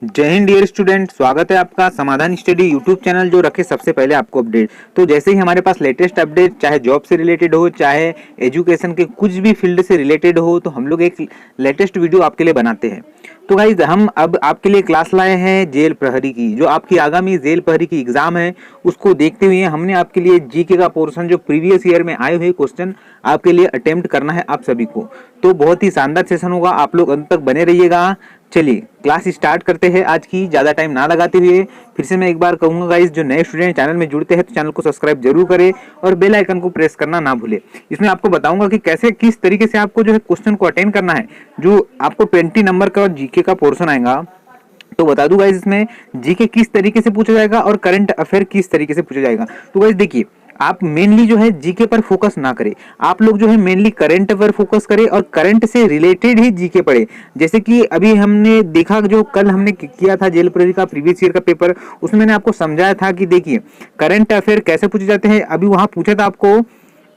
जय Hind dear student, स्वागत है आपका समाधान स्टडी यूट्यूब चैनल जो रखे सबसे पहले आपको अपडेट। तो जैसे ही हमारे पास लेटेस्ट अपडेट चाहे जॉब से रिलेटेड हो चाहे एजुकेशन के कुछ भी फील्ड से रिलेटेड हो तो हम लोग एक लेटेस्ट वीडियो आपके लिए बनाते हैं। तो गाइज हम अब आपके लिए क्लास लाए हैं जेल प्रहरी की, जो आपकी आगामी जेल प्रहरी की एग्जाम है उसको देखते हुए हमने आपके लिए जीके का पोर्शन जो प्रीवियस ईयर में आए हुए क्वेश्चन आपके लिए अटेम्प्ट करना है आप सभी को। तो बहुत ही शानदार सेशन होगा, आप लोग अंत तक बने रहिएगा। चलिए क्लास स्टार्ट करते हैं आज की, ज़्यादा टाइम ना लगाते हुए। फिर से मैं एक बार कहूँगा गाइस, जो नए स्टूडेंट चैनल में जुड़ते हैं तो चैनल को सब्सक्राइब जरूर करें और बेल आइकन को प्रेस करना ना भूलें। इसमें आपको बताऊंगा कि कैसे किस तरीके से आपको जो है क्वेश्चन को अटेंड करना है। जो आपको 20 नंबर का जीके का पोर्शन आएगा तो बता दूं गाइस, इसमें जीके किस तरीके से पूछा जाएगा और करंट अफेयर किस तरीके से पूछा जाएगा। तो गाइस देखिए, आप मेनली जो है जीके पर फोकस ना करें, आप लोग जो है मेनली करंट पर फोकस करें और करंट से रिलेटेड ही जीके पढ़े। जैसे कि अभी हमने देखा, जो कल हमने किया था जेल प्रहरी का प्रीवियस ईयर का पेपर, उसमें मैंने आपको समझाया था कि देखिए करंट अफेयर कैसे पूछे जाते हैं। अभी वहां पूछा था आपको,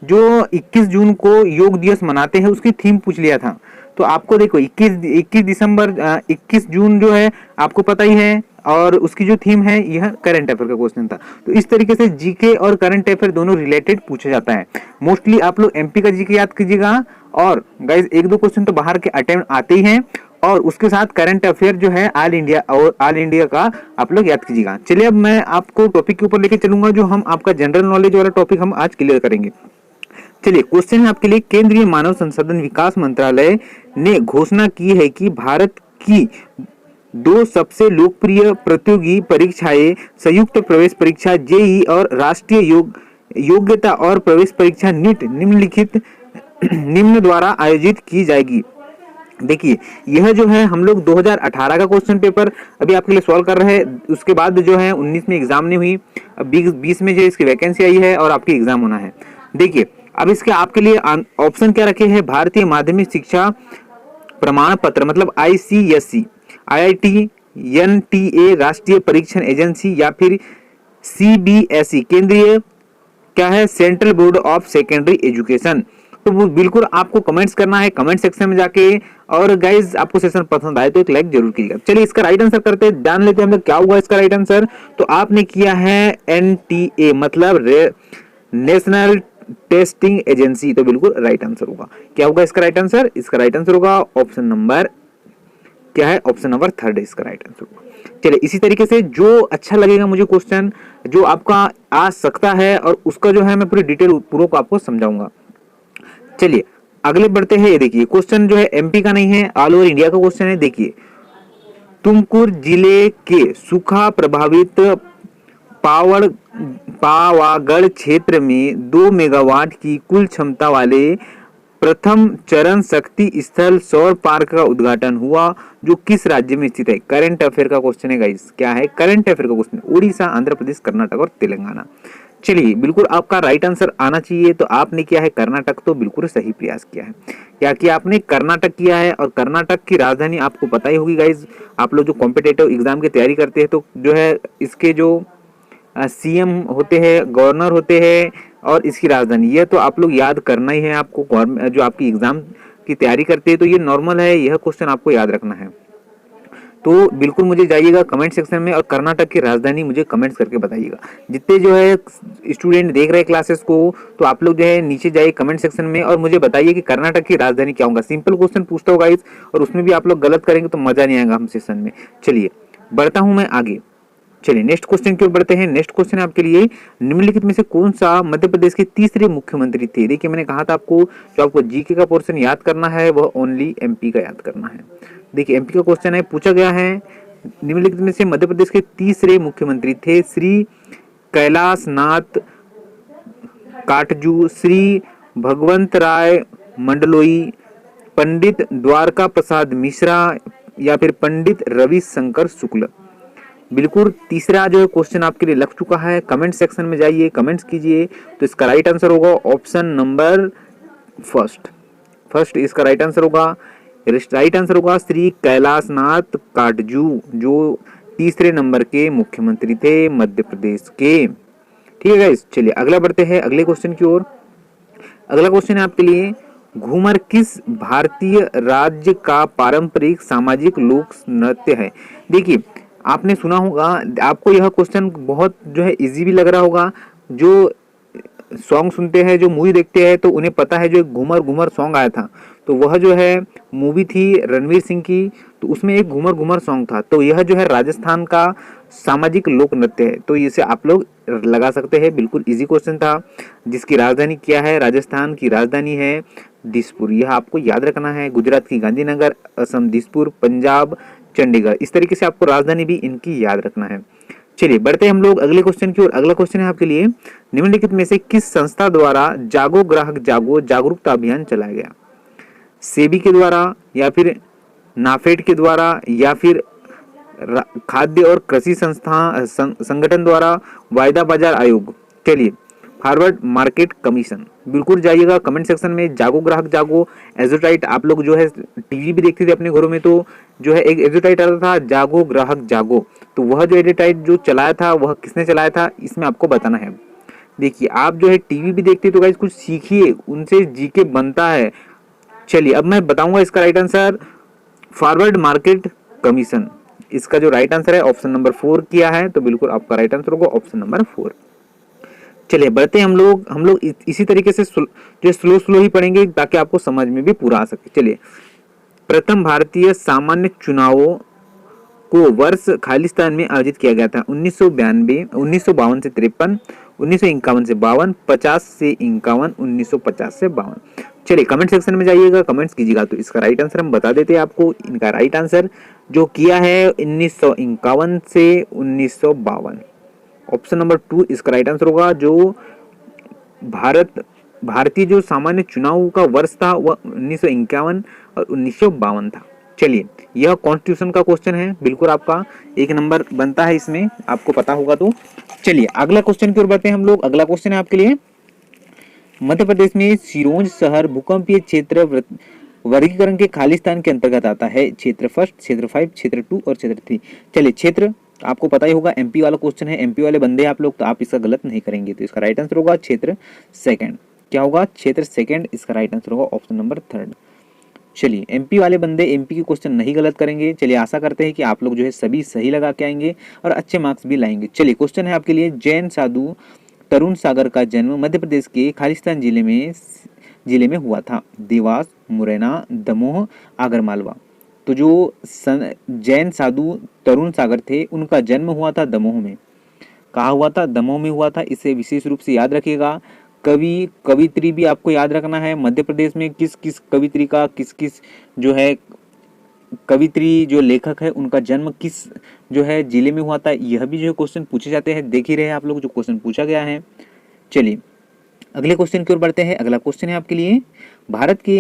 जो 21 जून को योग दिवस मनाते हैं उसकी थीम पूछ लिया था। तो आपको देखो 21 दिसंबर 21 जून जो है आपको पता ही है, और उसकी जो थीम है यह करंट अफेयर का क्वेश्चन था। तो इस तरीके से जीके और करंट अफेयर दोनों रिलेटेड पूछा जाता है। मोस्टली आप लोग एमपी का जीके याद कीजिएगा, और गाइस एक दो क्वेश्चन तो बाहर के अटेम्प्ट आते ही हैं, और उसके साथ करंट अफेयर जो है ऑल इंडिया और ऑल इंडिया का आप लोग याद कीजिएगा। चलिए अब मैं आपको टॉपिक के ऊपर लेके चलूंगा, जो हम आपका जनरल नॉलेज वाला टॉपिक हम आज क्लियर करेंगे। चलिए क्वेश्चन है आपके लिए, केंद्रीय मानव संसाधन विकास मंत्रालय ने घोषणा की है कि भारत की दो सबसे लोकप्रिय प्रतियोगी परीक्षाएं संयुक्त प्रवेश परीक्षा जेई और राष्ट्रीय योग्यता और प्रवेश परीक्षा नीट निम्न द्वारा आयोजित की जाएगी। देखिए यह जो है हम लोग 2018 का क्वेश्चन पेपर अभी आपके लिए सॉल्व कर रहे हैं। उसके बाद जो है 19 में एग्जाम नहीं हुई, अब 20 में जो इसकी वैकेंसी आई है और आपकी एग्जाम होना है। देखिए अब इसके आपके लिए ऑप्शन क्या रखे हैं, भारतीय माध्यमिक शिक्षा प्रमाण पत्र मतलब आईसीएसई, आईआईटी, एनटीए राष्ट्रीय परीक्षण एजेंसी, या फिर सीबीएसई केंद्रीय क्या है central board of secondary education. तो वो बिल्कुल आपको कमेंट्स करना है कमेंट सेक्शन में जाके। और गाइज आपको सेशन पसंद आए तो एक लाइक जरूर कीजिएगा। चलिए इसका राइट आंसर करते हैं, जान लेते हैं हम लोग क्या हुआ इसका राइट आंसर। तो आपने किया है एनटीए मतलब नेशनल टेस्टिंग एजेंसी, तो बिल्कुल राइट आंसर होगा। क्या होगा इसका राइट आंसर? इसका राइट आंसर होगा ऑप्शन नंबर क्या है, ऑप्शन नंबर 3 इसका राइट आंसर होगा। चलिए इसी तरीके से जो अच्छा लगेगा मुझे क्वेश्चन जो आपका आ सकता है और उसका जो है मैं पूरी डिटेल पूर्वक आपको समझाऊंगा। चलिए अगले बढ़ते हैं। ये देखिए क्वेश्चन जो है एमपी का नहीं है, ऑल ओवर इंडिया का क्वेश्चन है। देखिए तुमकुर जिले के सूखा प्रभावित पावागढ़ क्षेत्र में 2 मेगावाट की कुल क्षमता वाले प्रथम चरण शक्ति स्थल सौर पार्क का उद्घाटन हुआ, जो किस राज्य में स्थित है। करंट अफेयर का क्वेश्चन है गाइस, क्या है करंट अफेयर का क्वेश्चन, उड़ीसा, आंध्र प्रदेश, कर्नाटक और तेलंगाना। चलिए बिल्कुल आपका राइट आंसर आना चाहिए। तो आपने किया है कर्नाटक, तो बिल्कुल सही प्रयास किया है। क्या किया आपने? कर्नाटक किया है। और कर्नाटक की राजधानी आपको पता ही होगी गाइज, आप लोग जो कॉम्पिटेटिव एग्जाम की तैयारी करते हैं तो जो है इसके जो सीएम होते हैं, गवर्नर होते हैं, और इसकी राजधानी, यह तो आप लोग याद करना ही है आपको। जो आपकी एग्जाम की तैयारी करते हैं तो ये नॉर्मल है, यह क्वेश्चन आपको याद रखना है। तो बिल्कुल मुझे जाइएगा कमेंट सेक्शन में और कर्नाटक की राजधानी मुझे कमेंट्स करके बताइएगा। जितने जो है स्टूडेंट देख रहे हैं क्लासेस को, तो आप लोग जो है नीचे जाइए कमेंट सेक्शन में और मुझे बताइए कि कर्नाटक की राजधानी क्या होगा। सिंपल क्वेश्चन पूछता होगा इस, और उसमें भी आप लोग गलत करेंगे तो मजा नहीं आएगा हम सेशन में। चलिए बढ़ता हूं मैं आगे। चलिए नेक्स्ट क्वेश्चन की ओर बढ़ते हैं। नेक्स्ट क्वेश्चन है आपके लिए, निम्नलिखित में से कौन सा मध्य प्रदेश के तीसरे मुख्यमंत्री थे। देखिए मैंने कहा था आपको, जो आपको जीके का पोर्शन याद करना है वह ओनली एमपी का याद करना है। देखिए एमपी का क्वेश्चन है, पूछा गया है निम्नलिखित में से मध्य प्रदेश के तीसरे मुख्यमंत्री थे श्री कैलाश नाथ काटजू, श्री भगवंत राय मंडलोई, पंडित द्वारका प्रसाद मिश्रा, या फिर पंडित रविशंकर शुक्ल। बिल्कुल तीसरा जो है क्वेश्चन आपके लिए लग चुका है। कमेंट सेक्शन में जाइए कमेंट्स कीजिए। तो इसका राइट आंसर होगा ऑप्शन नंबर फर्स्ट इसका राइट आंसर होगा। राइट आंसर होगा श्री कैलाश नाथ काटजू, जो तीसरे नंबर के मुख्यमंत्री थे मध्य प्रदेश के। ठीक है गाइस, चलिए अगला बढ़ते हैं अगले क्वेश्चन की ओर। अगला क्वेश्चन है आपके लिए, घूमर किस भारतीय राज्य का पारंपरिक सामाजिक लोक नृत्य है? देखिए, आपने सुना होगा, आपको यह क्वेश्चन बहुत जो है इजी भी लग रहा होगा। जो सॉन्ग सुनते हैं, जो मूवी देखते हैं, तो उन्हें पता है जो एक घूमर घूमर सॉन्ग आया था, तो वह जो है मूवी थी रणवीर सिंह की, तो उसमें एक घूमर घूमर सॉन्ग था। तो यह जो है राजस्थान का सामाजिक लोक नृत्य है, तो इसे आप लोग लगा सकते हैं। बिल्कुल इजी क्वेश्चन था। जिसकी राजधानी क्या है? राजस्थान की राजधानी है दिसपुर, यह आपको याद रखना है। गुजरात की गांधीनगर, असम दिसपुर, पंजाब चंडीगढ़, इस तरीके से आपको राजधानी भी इनकी याद रखना है। चलिए बढ़ते हैं हम लोग अगले क्वेश्चन की ओर। अगला क्वेश्चन है आपके लिए, निम्नलिखित में से किस संस्था द्वारा जागो ग्राहक जागो जागरूकता अभियान चलाया गया? सेबी के द्वारा, या फिर नाफेड के द्वारा, या फिर खाद्य और कृषि संगठन द्वारा, वायदा बाजार आयोग? चलिए, फॉरवर्ड मार्केट कमीशन। बिल्कुल जाइएगा कमेंट सेक्शन में, जागो ग्राहक जागो एडवर्टाइज। आप लोग जो है टीवी भी देखते थे अपने घरों में, तो जो है एक एडवर्टाइज आता था, जागो ग्राहक जागो। तो वह जो एडवर्टाइज जो चलाया था, वह किसने चलाया था, इसमें आपको बताना है। देखिए, आप जो है टीवी भी देखते तो गाइस कुछ सीखिए, उनसे जीके बनता है। चलिए अब मैं बताऊंगा इसका right answer, forward market commission. इसका जो राइट आंसर है ऑप्शन नंबर 4 किया है, तो बिल्कुल आपका राइट आंसर होगा ऑप्शन नंबर 4। चलिए बढ़ते हैं हम लोग इसी तरीके से जो स्लो स्लो ही पढ़ेंगे ताकि आपको समझ में भी पूरा आ सके। चलिए, प्रथम भारतीय सामान्य चुनावों को वर्ष खालिस्तान में आयोजित किया गया था? 1992, 1952 से 53, 1951 से 52, 50 से 51, 1950 से 52। चलिए कमेंट सेक्शन में जाइएगा, कमेंट्स कीजिएगा। तो इसका राइट आंसर हम बता देते हैं आपको। इनका राइट आंसर जो किया है 1951 से 1952, ऑप्शन नंबर 2 इसका राइट आंसर होगा। जो भारतीय जो सामान्य चुनाव का वर्ष था वह 1951 और 1952 था। चलिए, यह कॉन्स्टिट्यूशन का क्वेश्चन है, बिल्कुल आपका 1 नंबर बनता है इसमें, आपको पता होगा। तो चलिए अगला क्वेश्चन की ओर बढ़ते हैं हम लोग। अगला क्वेश्चन है आपके लिए, मध्य प्रदेश में सिरोंज शहर भूकंपीय क्षेत्र वर्गीकरण के खालिस्तान के अंतर्गत आता है? क्षेत्र फर्स्ट, क्षेत्र 5, क्षेत्र 2 और क्षेत्र 3। चलिए, क्षेत्र आपको पता ही होगा, एमपी वाला क्वेश्चन है, एमपी वाले बंदे आप लोग, तो आप इसका गलत नहीं करेंगे। तो इसका राइट आंसर होगा क्षेत्र सेकंड। क्या होगा? क्षेत्र सेकंड, इसका राइट आंसर होगा ऑप्शन नंबर 3। चलिए, एमपी वाले बंदे एमपी के क्वेश्चन नहीं गलत करेंगे। चलिए, आशा करते हैं कि आप लोग जो है सभी सही लगा के आएंगे और अच्छे मार्क्स भी लाएंगे। चलिए, क्वेश्चन है आपके लिए, जैन साधु तरुण सागर का जन्म मध्य प्रदेश के खालिस्तान जिले में हुआ था? देवास, मुरैना, दमोह, आगरमालवा। तो जो जैन साधु तरुण सागर थे, उनका जन्म हुआ था दमोह में। कहाँ हुआ था? दमोह में हुआ था। इसे विशेष रूप से याद रखिएगा। कवि कवित्री भी आपको याद रखना है, मध्य प्रदेश में किस किस कवित्री का किस किस जो है कवित्री जो लेखक है उनका जन्म किस जो है जिले में हुआ था, यह भी जो है क्वेश्चन पूछे जाते हैं। देख ही रहे हैं आप लोग जो क्वेश्चन पूछा गया है। चलिए अगले क्वेश्चन की ओर बढ़ते हैं। अगला क्वेश्चन है आपके लिए, भारत का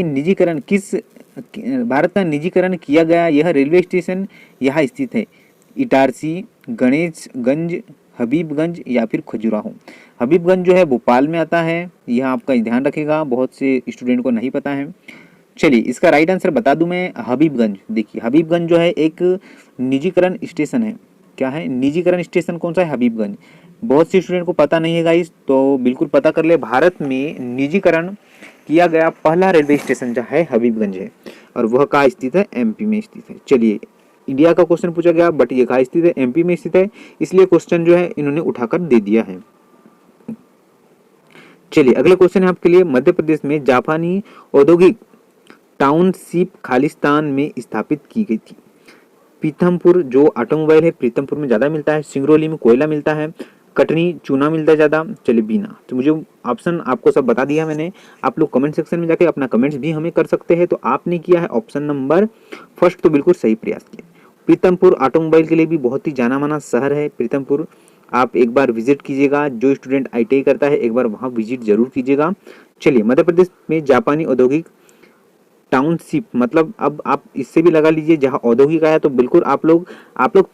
निजीकरण किया गया यह रेलवे स्टेशन यहाँ स्थित है? इटारसी, गणेशगंज, हबीबगंज या फिर खजुराहो। हबीबगंज जो है भोपाल में आता है, यह आपका ध्यान रखेगा, बहुत से स्टूडेंट को नहीं पता है। चलिए, इसका राइट आंसर बता दूं मैं, हबीबगंज। देखिए, हबीबगंज जो है एक निजीकरण स्टेशन है। क्या है? निजीकरण स्टेशन कौन सा है? हबीबगंज। बहुत से स्टूडेंट को पता नहीं है गाइस, तो बिल्कुल पता कर ले। भारत में निजीकरण किया गया पहला रेलवे स्टेशन जो है हबीबगंज है, और वह कहाँ स्थित है? एमपी में स्थित है। चलिए, इंडिया का क्वेश्चन पूछा गया, बट ये कहाँ स्थित है? एमपी में स्थित है, इसलिए क्वेश्चन जो है इन्होंने उठाकर दे दिया है। चलिए अगले क्वेश्चन है आपके लिए, मध्य प्रदेश में जापानी औद्योगिक टाउनशिप खालिस्तान में स्थापित की गई थी? पीथमपुर जो ऑटोमोबाइल है पीथमपुर में ज्यादा मिलता है, सिंगरौली में कोयला मिलता है, कटनी चूना मिलता है ज्यादा। चलिए बीना। तो मुझे ऑप्शन आपको सब बता दिया मैंने, आप लोग कमेंट सेक्शन में जाके अपना कमेंट्स भी हमें कर सकते हैं। तो आपने किया है ऑप्शन नंबर फर्स्ट, तो बिल्कुल सही प्रयास किया। पीथमपुर ऑटोमोबाइल के लिए भी बहुत ही जाना माना शहर है पीथमपुर, आप एक बार विजिट कीजिएगा। जो स्टूडेंट आईटीआई करता है एक बार वहां विजिट जरूर कीजिएगा। चलिए, मध्य प्रदेश में जापानी औद्योगिक टाउनशिप, मतलब अब आप इससे भी लगा लीजिए जहां औद्योगिक आया, तो बिल्कुल आप लोग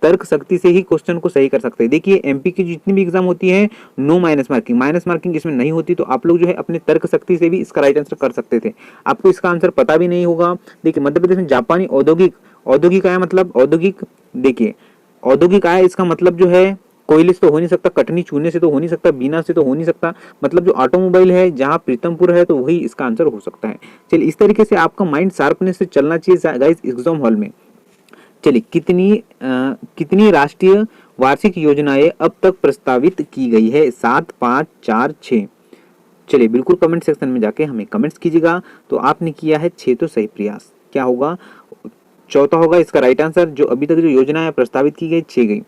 तर्क शक्ति से ही क्वेश्चन को सही कर सकते हैं। देखिए, एमपी की जितनी भी एग्जाम होती है, नो माइनस मार्किंग इसमें नहीं होती, तो आप लोग जो है अपने तर्क शक्ति से भी इसका राइट आंसर कर सकते थे। आपको इसका आंसर पता भी नहीं होगा। देखिए, मध्य प्रदेश में जापानी औद्योगिक आया, मतलब औद्योगिक, देखिए औद्योगिक आया, इसका मतलब जो है कोयले से तो हो नहीं सकता, कटनी चूने से तो हो नहीं सकता, बीना से तो हो नहीं सकता, मतलब जो ऑटोमोबाइल है जहाँ प्रीतमपुर है तो वही इसका आंसर हो सकता है। चलिए इस तरीके से आपका माइंड शार्पनेस से चलना चाहिए गाइस एग्जाम हॉल में। चलिए कितनी राष्ट्रीय वार्षिक योजनाएं अब तक प्रस्तावित की गई है? 7, 5, 4, 6। चलिए बिल्कुल कमेंट सेक्शन में जाके हमें कमेंट्स कीजिएगा। तो आपने किया है 6 तो सही प्रयास। क्या होगा? चौथा होगा इसका राइट आंसर। जो अभी तक जो योजना है प्रस्तावित की गई 6 गई।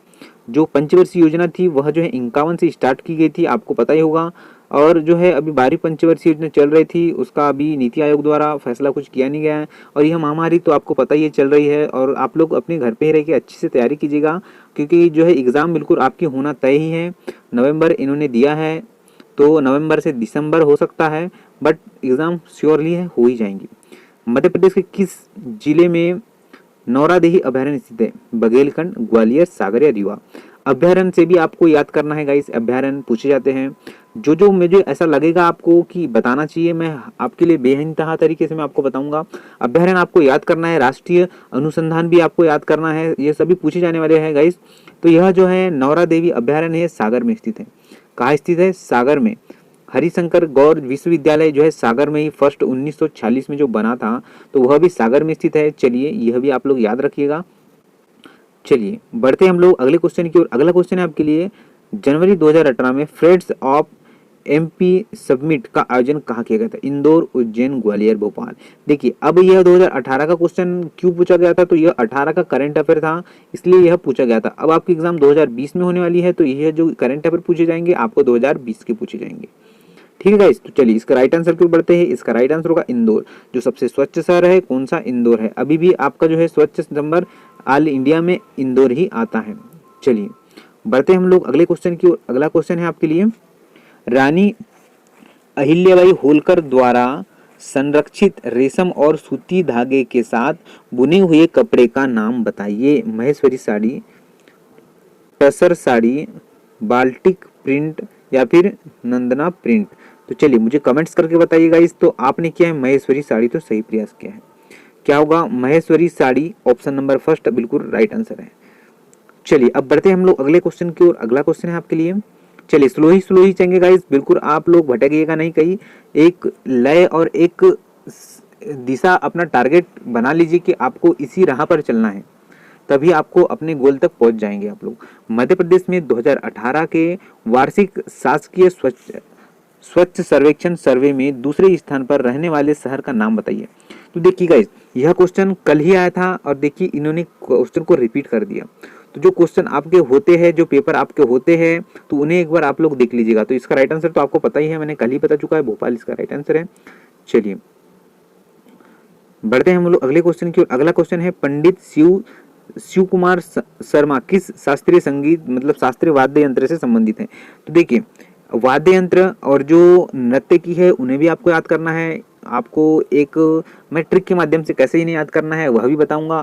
जो पंचवर्षीय योजना थी वह जो है 51 से स्टार्ट की गई थी, आपको पता ही होगा। और जो है अभी 12वीं पंचवर्षीय योजना चल रही थी, उसका अभी नीति आयोग द्वारा फैसला कुछ किया नहीं गया है। और यह महामारी तो आपको पता ही है चल रही है, और आप लोग अपने घर पे ही रह के अच्छे से तैयारी कीजिएगा, क्योंकि जो है एग्ज़ाम बिल्कुल आपकी होना तय ही है। नवंबर इन्होंने दिया है, तो नवंबर से दिसंबर हो सकता है, बट एग्ज़ाम श्योरली है हो ही जाएंगी। मध्य प्रदेश के किस जिले में नौरादेही अभयारण्य स्थित है? बघेलखंड, ग्वालियर, सागर या रीवा। अभयारण्य से भी आपको याद करना है गाइस, अभयारण्य पूछे जाते हैं। जो मुझे ऐसा लगेगा आपको कि बताना चाहिए, मैं आपके लिए बेइंतहा तरीके से मैं आपको बताऊंगा। अभयारण्य आपको याद करना है, राष्ट्रीय अनुसंधान भी आपको याद करना है, ये सभी पूछे जाने वाले हैं गाइस। तो यह जो है नौरा देवी अभयारण्य है, सागर में स्थित है। कहाँ स्थित है? सागर में। हरिशंकर गौर विश्वविद्यालय जो है सागर में ही फर्स्ट 1946 में जो बना था, तो वह भी सागर में स्थित है। चलिए यह भी आप लोग याद रखिएगा। चलिए बढ़ते हम लोग अगले क्वेश्चन की ओर। अगला क्वेश्चन है आपके लिए, जनवरी 2018 में फ्रेंड्स ऑफ एमपी समिट का आयोजन कहाँ किया गया था? इंदौर, उज्जैन, ग्वालियर, भोपाल। देखिए अब यह 2018 का क्वेश्चन क्यों पूछा गया था, तो यह 18 का करंट अफेयर था, इसलिए यह पूछा गया था। अब आपकी एग्जाम 2020 में होने वाली है, तो यह जो करंट अफेयर पूछे जाएंगे आपको 2020 के पूछे जाएंगे। ठीक है गाइस, तो चलिए इसका राइट आंसर क्यों बढ़ते हैं। इसका राइट आंसर होगा इंदौर। जो सबसे स्वच्छ शहर है कौन सा? इंदौर है। अभी भी आपका जो है स्वच्छ नंबर ऑल इंडिया में इंदौर ही आता है। चलिए बढ़ते हम लोग अगले क्वेश्चन की ओर। अगला क्वेश्चन है आपके लिए, रानी अहिल्याबाई होलकर द्वारा संरक्षित रेशम और सूती धागे के साथ बुने हुए कपड़े का नाम बताइए। महेश्वरी साड़ी, टसर साड़ी, बाल्टिक प्रिंट या फिर नंदना प्रिंट। तो चलिए मुझे कमेंट्स करके बताइएगा। इस तो आपने किया है महेश्वरी साड़ी, तो सही प्रयास किया है। क्या होगा? Maheshwari sari, option number first बिल्कुल राइट आंसर है। चलिए अब बढ़ते हैं हम लोग अगले क्वेश्चन की ओर। अगला क्वेश्चन है आपके लिए, चलिए स्लो ही चलेंगे गाइस, बिल्कुल आप लोग भटकिएगा नहीं कहीं। एक लय और एक दिशा अपना टारगेट बना लीजिए कि आपको इसी राह पर चलना है, तभी आपको अपने गोल तक पहुंच जाएंगे आप लोग। मध्य प्रदेश में 2018 के वार्षिक शासकीय स्वच्छ सर्वेक्षण सर्वे में दूसरे स्थान पर रहने वाले शहर का नाम बताइए। तो देखिए गाइस, यह क्वेश्चन कल ही आया था और देखिए इन्होंने क्वेश्चन को रिपीट कर दिया। तो जो क्वेश्चन आपके होते हैं, जो पेपर आपके होते हैं, तो उन्हें एक बार आप लोग देख लीजिएगा। तो इसका राइट आंसर तो आपको पता ही है, मैंने कल ही बता चुका है, भोपाल इसका राइट आंसर है। चलिए बढ़ते हैं हम लोग अगले क्वेश्चन की ओर। अगला क्वेश्चन है, पंडित शिव कुमार शर्मा किस शास्त्रीय संगीत मतलब शास्त्रीय वाद्य यंत्र से संबंधित है? तो देखिए वाद्य यंत्र और जो नृत्य की है उन्हें भी आपको याद करना है। आपको एक मैं ट्रिक के माध्यम से कैसे इन्हें याद करना है वह भी बताऊंगा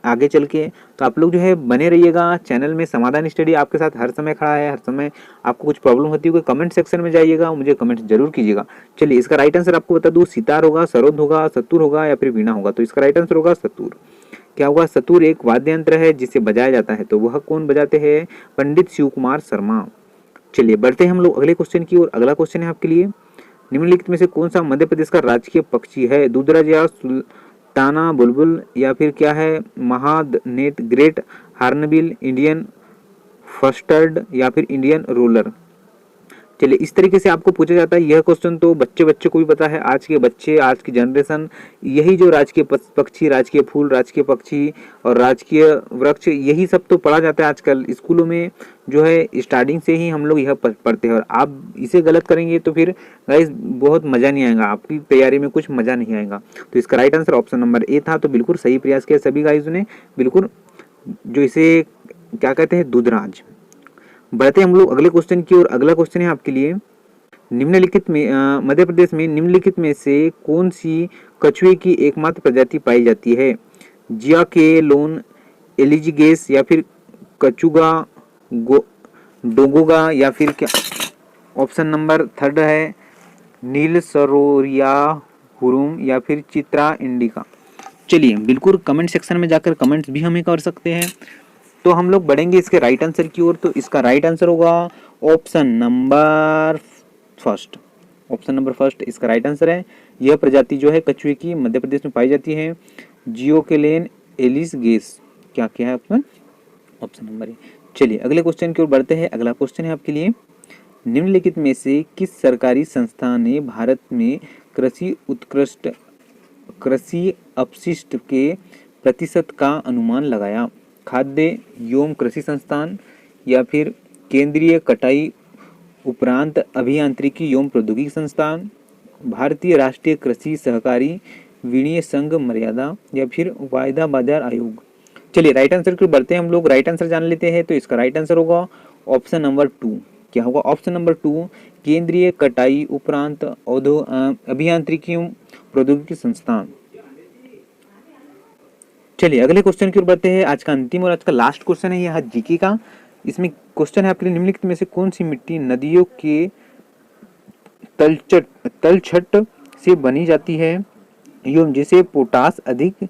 आगे चल के। तो आप लोग जो है बने रहिएगा चैनल में। समाधान स्टडी आपके साथ हर समय खड़ा है। हर समय आपको कुछ प्रॉब्लम होती है, कमेंट सेक्शन में जाइएगा, मुझे कमेंट जरूर कीजिएगा। चलिए इसका राइट आंसर आपको बता दूं, सितार होगा, सरोद होगा, सतुर होगा या फिर वीणा होगा। तो इसका राइट आंसर होगा सतुर। क्या होगा? सतुर एक वाद्य यंत्र है जिसे बजाया जाता है। तो वह कौन बजाते हैं? पंडित शिव कुमार शर्मा। चलिए बढ़ते हैं हम लोग अगले क्वेश्चन की ओर। अगला क्वेश्चन है आपके लिए, निम्नलिखित में से कौन सा मध्य प्रदेश का राजकीय पक्षी है? दूधराज या सुल्ताना बुलबुल या फिर क्या है? महादनेट, ग्रेट हार्नबिल, इंडियन फस्टर्ड या फिर इंडियन रूलर। चलिए इस तरीके से आपको पूछा जाता है। यह क्वेश्चन तो बच्चे को भी पता है, आज के बच्चे, आज की जनरेशन, यही जो राजकीय पक्षी, राजकीय फूल, राजकीय पक्षी और राजकीय वृक्ष, यही सब तो पढ़ा जाता है आजकल स्कूलों में। जो है स्टार्टिंग से ही हम लोग यह पढ़ते हैं, और आप इसे गलत करेंगे तो फिर गाइस बहुत मजा नहीं आएगा, आपकी तैयारी में कुछ मजा नहीं आएगा। तो इसका right answer option number A था। तो बिल्कुल सही प्रयास किया सभी गाइस ने, बिल्कुल जो इसे क्या कहते हैं, दूधराज। बढ़ते हम लोग अगले क्वेश्चन की ओर। अगला क्वेश्चन है आपके लिए, निम्नलिखित में मध्य प्रदेश में निम्नलिखित में से कौन सी कछुए की एकमात्र प्रजाति पाई जाती है? जिया के लोन, एलिजिगेस या फिर कचुगा डोगोगा या फिर क्या? ऑप्शन नंबर थर्ड है नील सरोरिया हुरुम या फिर चित्रा इंडिका। चलिए बिल्कुल कमेंट सेक्शन में जाकर कमेंट्स भी हमें कर सकते हैं। तो हम लोग बढ़ेंगे इसके राइट आंसर की ओर। तो इसका राइट आंसर होगा option number first. Option number first इसका राइट आंसर है। यह प्रजाति जो है कछुए की मध्य प्रदेश में पाई जाती है। जियोकेलेन एलिस गेस क्या क्या है ऑप्शन? Option number A. चलिए अगले क्वेश्चन की ओर बढ़ते हैं। अगला क्वेश्चन है आपके लिए, निम्नलिखित में से किस सरकारी संस्था ने भारत में कृषि अपशिष्ट के प्रतिशत का अनुमान लगाया? खाद्य एवं कृषि संस्थान, या फिर केंद्रीय कटाई उपरांत अभियांत्रिकी एवं प्रौद्योगिकी संस्थान, भारतीय राष्ट्रीय कृषि सहकारी विनिमय संघ मर्यादा, या फिर वायदा बाजार आयोग। चलिए राइट आंसर की ओर बढ़ते हैं हम लोग। राइट आंसर जान लेते हैं। तो इसका राइट आंसर होगा ऑप्शन नंबर 2। क्या होगा? ऑप्शन नंबर 2 केंद्रीय कटाई उपरांत अभियांत्रिकी प्रौद्योगिकी संस्थान। चलिए अगले क्वेश्चन की ओर बढ़ते हैं। आज का अंतिम और आज का लास्ट क्वेश्चन है यह जीके का। इसमें क्वेश्चन है आपके लिए, निम्नलिखित में से कौन सी मिट्टी नदियों के तलछट से बनी जाती है एवं जिसे पोटास अधिक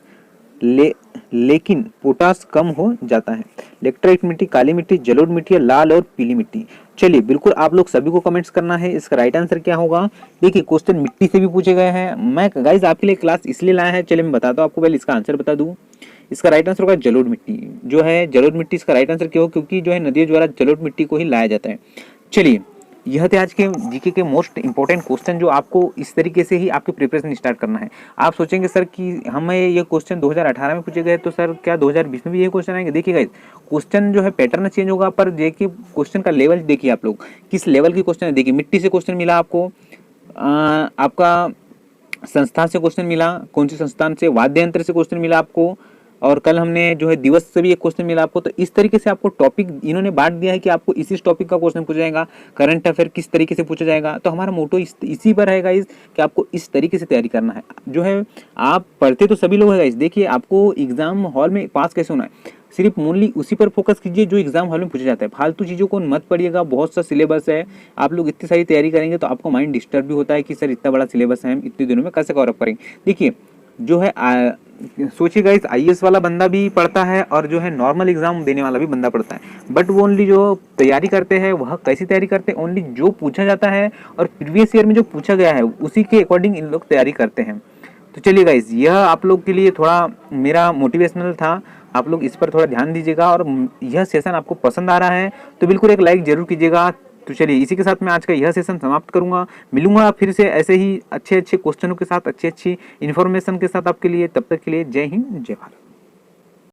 लेकिन पोटास कम हो जाता है? लेक्ट्राइट मिट्टी, काली मिट्टी, जलोढ़ मिट्टी, या लाल और पीली मिट्टी। चलिए बिल्कुल आप लोग सभी को कमेंट्स करना है इसका राइट आंसर क्या होगा। देखिए क्वेश्चन मिट्टी से भी पूछे गए हैं। मैं गाइस आपके लिए क्लास इसलिए लाया है, चलिए मैं बताता हूँ आपको, पहले इसका आंसर बता दूं। इसका राइट आंसर होगा जलोढ़ मिट्टी। जो है जलोढ़ मिट्टी इसका राइट आंसर क्यों? क्योंकि जो है नदियों द्वारा जलोढ़ मिट्टी को ही लाया जाता है। चलिए यह थे आज के जीके के मोस्ट इंपॉर्टेंट क्वेश्चन, जो आपको इस तरीके से ही आपकी प्रिपरेशन स्टार्ट करना है। आप सोचेंगे सर कि हमें ये क्वेश्चन 2018 में पूछे गए, तो सर क्या 2020 में भी ये क्वेश्चन आएंगे? देखिए गाइस क्वेश्चन जो है पैटर्न चेंज होगा, पर देखिए क्वेश्चन का लेवल देखिए आप लोग किस लेवल की क्वेश्चन है। देखिए मिट्टी से क्वेश्चन मिला आपको, आपका संस्थान से क्वेश्चन मिला, कौन सी संस्थान से, वाद्य यंत्र से क्वेश्चन मिला आपको, और कल हमने जो है दिवस से भी एक क्वेश्चन मिला आपको। तो इस तरीके से आपको टॉपिक इन्होंने बांट दिया है कि आपको इसी टॉपिक का क्वेश्चन पूछा जाएगा, करंट अफेयर किस तरीके से पूछा जाएगा। तो हमारा मोटो इसी पर रहेगा कि आपको इस तरीके से तैयारी करना है। जो है आप पढ़ते तो सभी लोग है गाइस, देखिए आपको एग्जाम हॉल में पास कैसे होना है, सिर्फ ओनली उसी पर फोकस कीजिए जो एग्जाम हॉल में पूछा जाता है। फालतू चीज़ों को मत पढ़िएगा। बहुत सा सिलेबस है, आप लोग इतनी सारी तैयारी करेंगे तो आपको माइंड डिस्टर्ब भी होता है कि सर इतना बड़ा सिलेबस है, हम इतने दिनों में कैसे कवर अप करेंगे। देखिए जो है सोचिए गाइस आईएएस वाला बंदा भी पढ़ता है और जो है नॉर्मल एग्जाम देने वाला भी बंदा पढ़ता है, बट वो ओनली जो तैयारी करते हैं वह कैसी तैयारी करते हैं, ओनली जो पूछा जाता है और प्रीवियस ईयर में जो पूछा गया है उसी के अकॉर्डिंग इन लोग तैयारी करते हैं। तो चलिए गाइस यह आप लोग के लिए थोड़ा मेरा मोटिवेशनल था, आप लोग इस पर थोड़ा ध्यान दीजिएगा। और यह सेशन आपको पसंद आ रहा है तो बिल्कुल एक लाइक जरूर कीजिएगा। तो चलिए इसी के साथ मैं आज का यह सेशन समाप्त करूंगा। मिलूंगा फिर से ऐसे ही अच्छे अच्छे क्वेश्चनों के साथ, अच्छी अच्छी इन्फॉर्मेशन के साथ आपके लिए। तब तक के लिए जय हिंद, जय भारत।